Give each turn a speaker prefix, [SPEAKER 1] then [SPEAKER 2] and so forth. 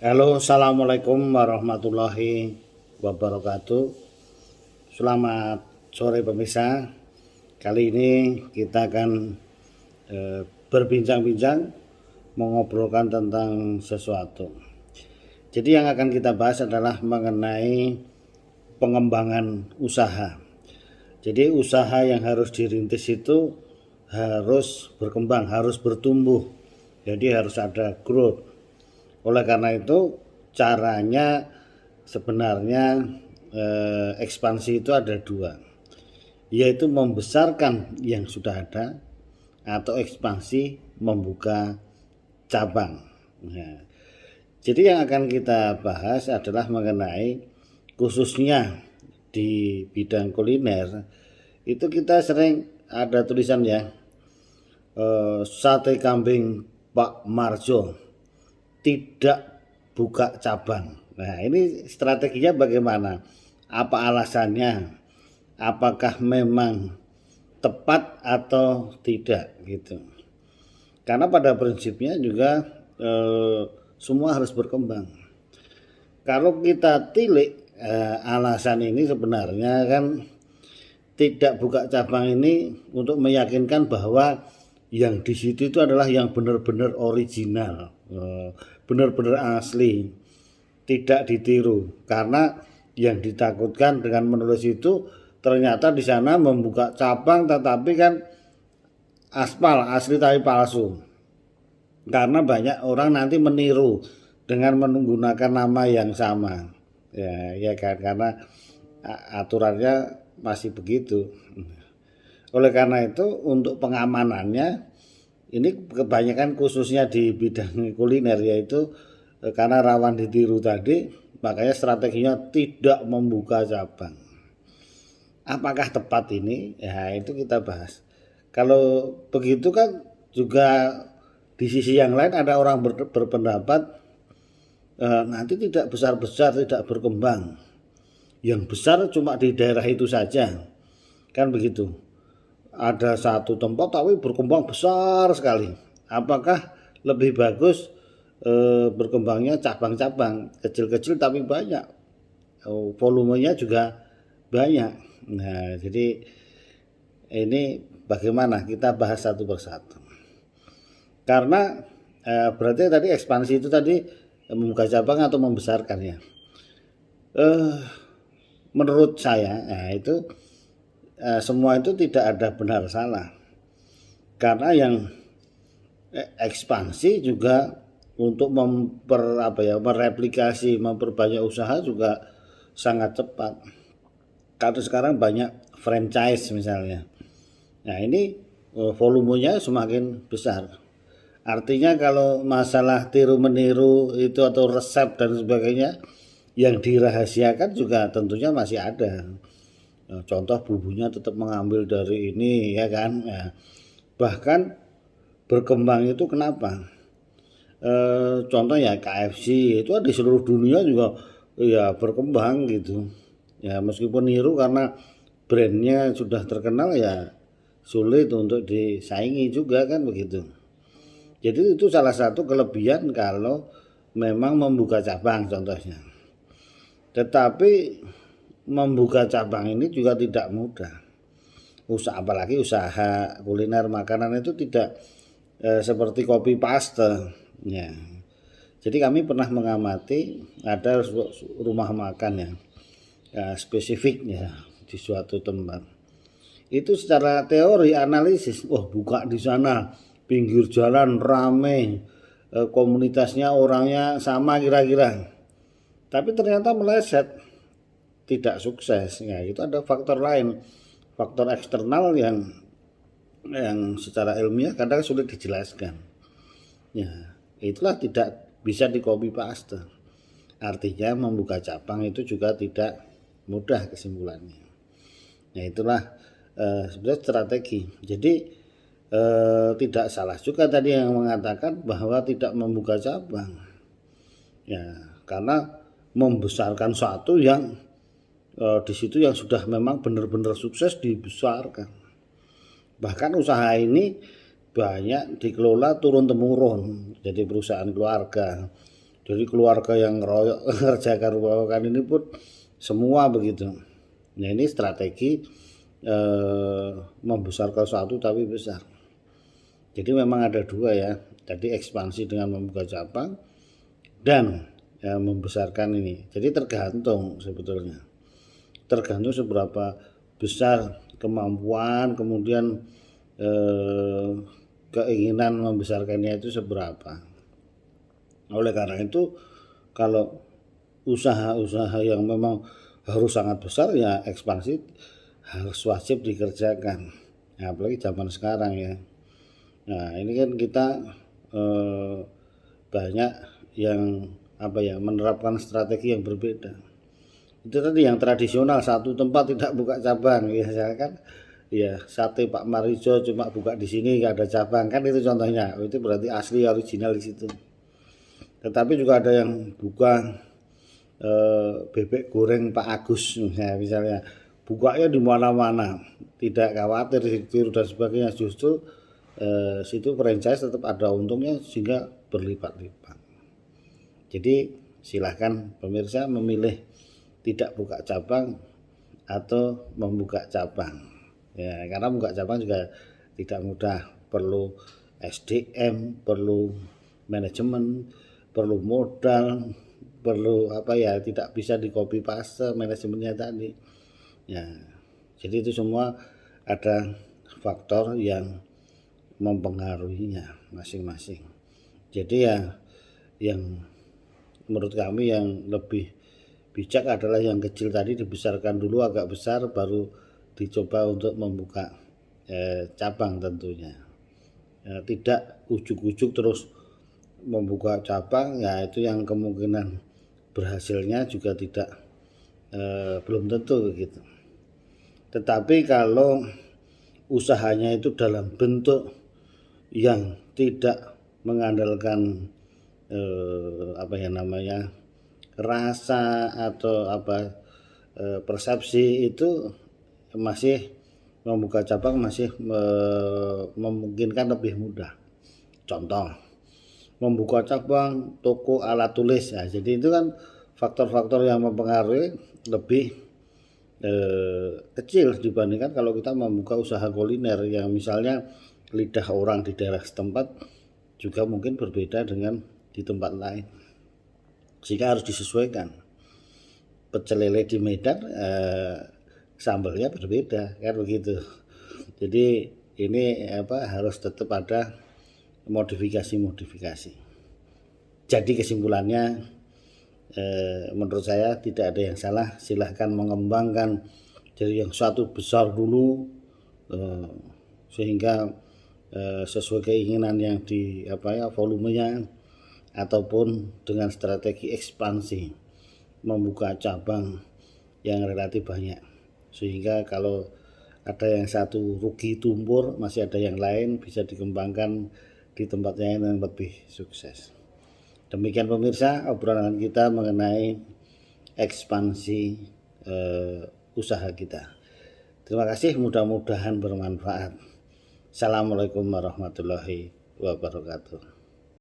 [SPEAKER 1] Halo, assalamualaikum warahmatullahi wabarakatuh. Selamat sore pemirsa. Kali ini kita akan berbincang-bincang mengobrolkan tentang sesuatu. Jadi yang akan kita bahas adalah mengenai pengembangan usaha. Jadi usaha yang harus dirintis itu harus berkembang, harus bertumbuh. Jadi harus ada growth. Oleh karena itu caranya sebenarnya ekspansi itu ada dua, yaitu membesarkan yang sudah ada atau ekspansi membuka cabang. Nah, jadi yang akan kita bahas adalah mengenai khususnya di bidang kuliner itu kita sering ada tulisan ya, sate kambing Pak Marjo tidak buka cabang. Nah, ini strateginya bagaimana? Apa alasannya? Apakah memang tepat atau tidak gitu? Karena pada prinsipnya juga semua harus berkembang. Kalau kita tilik alasan ini sebenarnya kan tidak buka cabang ini untuk meyakinkan bahwa yang di situ itu adalah yang benar-benar original, benar-benar asli, tidak ditiru. Karena yang ditakutkan dengan menulis itu ternyata di sana membuka cabang tetapi kan aspal asli tapi palsu. Karena banyak orang nanti meniru dengan menggunakan nama yang sama. Ya kan, karena aturannya masih begitu. Oleh karena itu untuk pengamanannya ini kebanyakan khususnya di bidang kuliner yaitu karena rawan ditiru tadi, makanya strateginya tidak membuka cabang. Apakah tepat ini? Ya itu kita bahas. Kalau begitu kan juga di sisi yang lain ada orang berpendapat nanti tidak besar-besar, tidak berkembang. Yang besar cuma di daerah itu saja, kan begitu. Ada satu tempat tapi berkembang besar sekali. Apakah lebih bagus berkembangnya cabang-cabang kecil-kecil tapi banyak, volumenya juga banyak. Nah, jadi ini bagaimana kita bahas satu persatu. Karena berarti tadi ekspansi itu tadi membuka cabang atau membesarkan ya. Menurut saya itu semua itu tidak ada benar salah. Karena yang ekspansi juga untuk mereplikasi, memperbanyak usaha juga sangat cepat. Karena sekarang banyak franchise misalnya. Nah, ini volumenya semakin besar. Artinya kalau masalah tiru meniru itu atau resep dan sebagainya yang dirahasiakan juga tentunya masih ada. Contoh bumbunya tetap mengambil dari ini ya kan. Nah, bahkan berkembang itu kenapa? Contoh ya KFC itu di seluruh dunia juga ya berkembang gitu. Ya meskipun niru karena brandnya sudah terkenal ya sulit untuk disaingi juga kan begitu. Jadi itu salah satu kelebihan kalau memang membuka cabang contohnya. Tetapi membuka cabang ini juga tidak mudah. Apalagi usaha kuliner makanan itu tidak seperti kopi paste. Ya. Jadi kami pernah mengamati ada rumah makan ya spesifiknya di suatu tempat. Itu secara teori analisis, wah buka di sana pinggir jalan rame, komunitasnya orangnya sama kira-kira. Tapi ternyata meleset, tidak sukses. Ya itu ada faktor lain, faktor eksternal yang secara ilmiah kadang sulit dijelaskan. Ya itulah tidak bisa di copy paste. Artinya membuka cabang itu juga tidak mudah kesimpulannya. Nah itulah sebenarnya strategi. Jadi tidak salah juga tadi yang mengatakan bahwa tidak membuka cabang. Ya karena membesarkan satu yang di situ yang sudah memang benar-benar sukses dibesarkan. Bahkan usaha ini banyak dikelola turun temurun, jadi perusahaan keluarga. Jadi keluarga yang ngeroyok ngerjakan rumah ini pun semua begitu. Nah ini strategi membesarkan suatu tapi besar. Jadi memang ada dua ya, tadi ekspansi dengan membuka cabang dan membesarkan ini. Jadi tergantung sebetulnya, tergantung seberapa besar kemampuan, kemudian keinginan membesarkannya itu seberapa. Oleh karena itu kalau usaha-usaha yang memang harus sangat besar ya ekspansi harus wajib dikerjakan. Nah, apalagi zaman sekarang ya. Nah ini kan kita banyak yang menerapkan strategi yang berbeda. Itu tadi yang tradisional, satu tempat tidak buka cabang ya, kan ya sate Pak Marijo cuma buka di sini nggak ada cabang, kan itu contohnya. Itu berarti asli original di situ. Tetapi juga ada yang buka bebek goreng Pak Agus misalnya bukanya di mana-mana, tidak khawatir ditiru dan sebagainya. Justru situ franchise tetap ada untungnya sehingga berlipat-lipat. Jadi silahkan pemirsa memilih tidak buka cabang atau membuka cabang ya, karena membuka cabang juga tidak mudah, perlu SDM, perlu manajemen, perlu modal, perlu tidak bisa di copy paste manajemennya tadi ya. Jadi itu semua ada faktor yang mempengaruhinya masing-masing. Jadi ya yang menurut kami yang lebih bijak adalah yang kecil tadi dibesarkan dulu agak besar, baru dicoba untuk membuka cabang tentunya. Tidak ujuk-ujuk terus membuka cabang ya, itu yang kemungkinan berhasilnya juga tidak belum tentu gitu. Tetapi kalau usahanya itu dalam bentuk yang tidak mengandalkan rasa atau persepsi, itu masih membuka cabang masih memungkinkan lebih mudah. Contoh membuka cabang toko alat tulis ya, jadi itu kan faktor-faktor yang mempengaruhi lebih kecil dibandingkan kalau kita membuka usaha kuliner yang misalnya lidah orang di daerah setempat juga mungkin berbeda dengan di tempat lain, sehingga harus disesuaikan. Pecel lele di Medan sambalnya berbeda kan begitu. Jadi ini harus tetap ada modifikasi. Jadi kesimpulannya menurut saya tidak ada yang salah, silahkan mengembangkan dari yang satu besar dulu sehingga sesuai keinginan yang volumenya, ataupun dengan strategi ekspansi membuka cabang yang relatif banyak, sehingga kalau ada yang satu rugi tumpur masih ada yang lain bisa dikembangkan di tempat yang lebih sukses. Demikian pemirsa obrolan kita mengenai ekspansi usaha kita. Terima kasih, mudah-mudahan bermanfaat. Assalamualaikum warahmatullahi wabarakatuh.